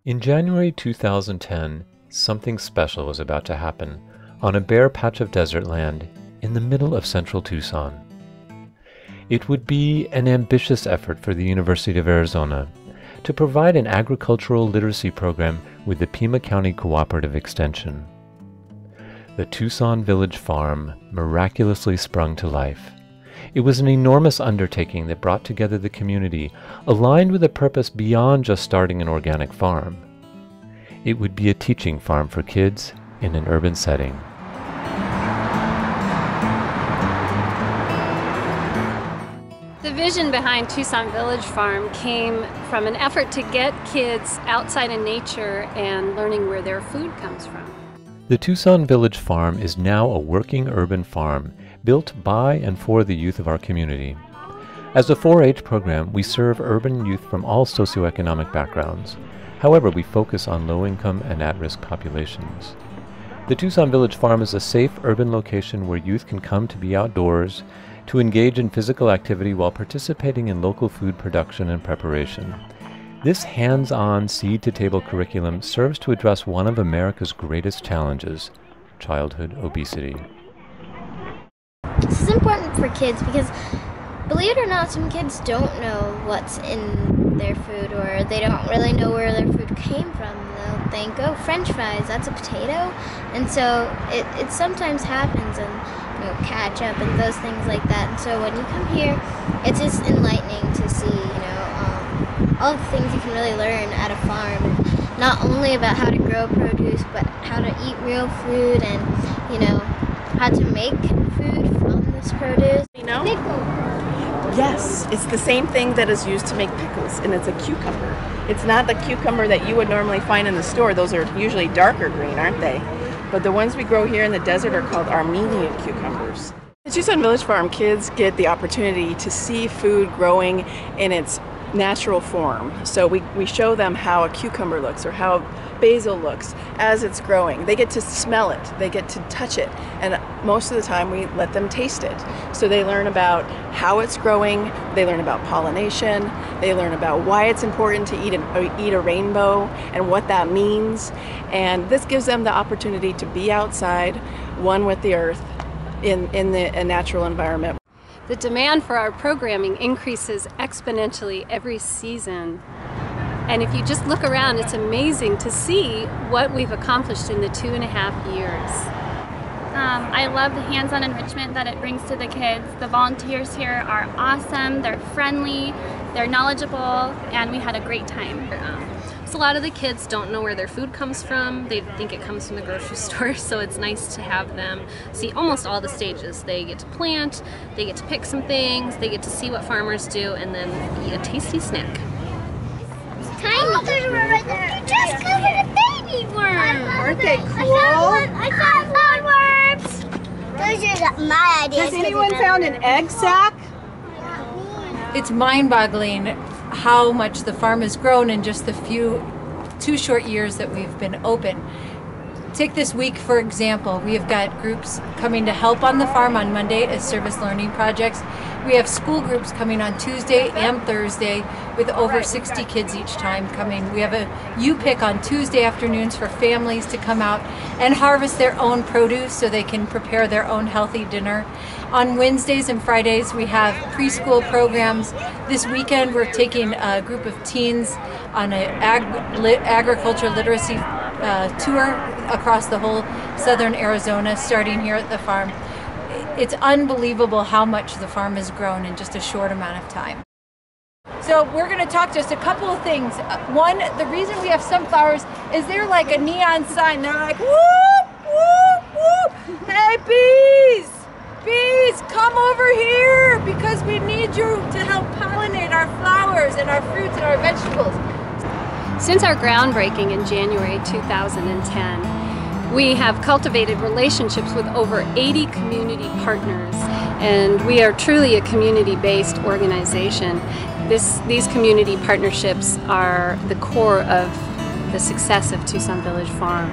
In January 2010, something special was about to happen on a bare patch of desert land in the middle of central Tucson. It would be an ambitious effort for the University of Arizona to provide an agricultural literacy program with the Pima County Cooperative Extension. The Tucson Village Farm miraculously sprung to life. It was an enormous undertaking that brought together the community, aligned with a purpose beyond just starting an organic farm. It would be a teaching farm for kids in an urban setting. The vision behind Tucson Village Farm came from an effort to get kids outside in nature and learning where their food comes from. The Tucson Village Farm is now a working urban farm built by and for the youth of our community. As a 4-H program, we serve urban youth from all socioeconomic backgrounds. However, we focus on low-income and at-risk populations. The Tucson Village Farm is a safe urban location where youth can come to be outdoors, to engage in physical activity while participating in local food production and preparation. This hands-on, seed-to-table curriculum serves to address one of America's greatest challenges, childhood obesity. This is important for kids because, believe it or not, some kids don't know what's in their food, or they don't really know where their food came from. They'll think, oh, French fries, that's a potato. And so it sometimes happens, and ketchup and those things like that. And so when you come here, it's just enlightening to see, all the things you can really learn at a farm. Not only about how to grow produce, but how to eat real food and, how to make food from this produce. Pickle. Yes, it's the same thing that is used to make pickles, and it's a cucumber. It's not the cucumber that you would normally find in the store. Those are usually darker green, aren't they? But the ones we grow here in the desert are called Armenian cucumbers. At Tucson Village Farm, kids get the opportunity to see food growing in its natural form. So we show them how a cucumber looks or how basil looks as it's growing. They get to smell it, they get to touch it, and most of the time we let them taste it. So they learn about how it's growing, they learn about pollination, they learn about why it's important to eat a rainbow and what that means. And this gives them the opportunity to be outside, one with the earth, in a natural environment. The demand for our programming increases exponentially every season. And if you just look around, it's amazing to see what we've accomplished in the 2.5 years. I love the hands-on enrichment that it brings to the kids. The volunteers here are awesome, they're friendly, they're knowledgeable, and we had a great time. So a lot of the kids don't know where their food comes from. They think it comes from the grocery store, so it's nice to have them see almost all the stages. They get to plant, they get to pick some things, they get to see what farmers do, and then eat a tasty snack. Tiny. Oh, there's one right there. You just covered a baby worm. Aren't they cool? I found worms. Those are my ideas. Has anyone found an egg sac? It's mind-boggling how much the farm has grown in just the 2 short years that we've been open. Take this week, for example. We have got groups coming to help on the farm on Monday as service learning projects. We have school groups coming on Tuesday and Thursday with over 60 kids each time coming. We have a U-Pick on Tuesday afternoons for families to come out and harvest their own produce so they can prepare their own healthy dinner. On Wednesdays and Fridays we have preschool programs. This weekend we're taking a group of teens on an agriculture literacy tour across the whole southern Arizona, starting here at the farm. It's unbelievable how much the farm has grown in just a short amount of time. So we're going to talk just a couple of things. One, the reason we have sunflowers is they're like a neon sign. They're like, whoop, whoop, whoop. Hey, bees! Bees, come over here because we need you to help pollinate our flowers and our fruits and our vegetables. Since our groundbreaking in January 2010, we have cultivated relationships with over 80 community partners, and we are truly a community-based organization. These community partnerships are the core of the success of Tucson Village Farm.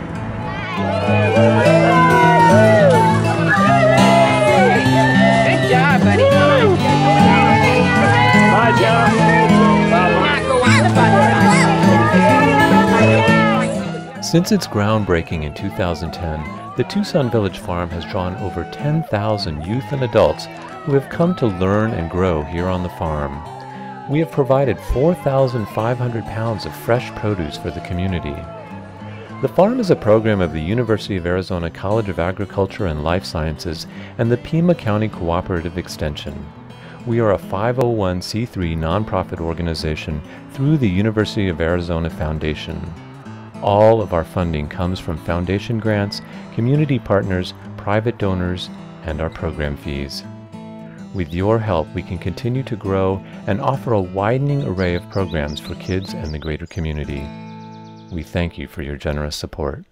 Good job, buddy. Bye, John. Go on the bus. Since its groundbreaking in 2010, the Tucson Village Farm has drawn over 10,000 youth and adults who have come to learn and grow here on the farm. We have provided 4,500 pounds of fresh produce for the community. The farm is a program of the University of Arizona College of Agriculture and Life Sciences and the Pima County Cooperative Extension. We are a 501c3 nonprofit organization through the University of Arizona Foundation. All of our funding comes from foundation grants, community partners, private donors, and our program fees. With your help, we can continue to grow and offer a widening array of programs for kids and the greater community. We thank you for your generous support.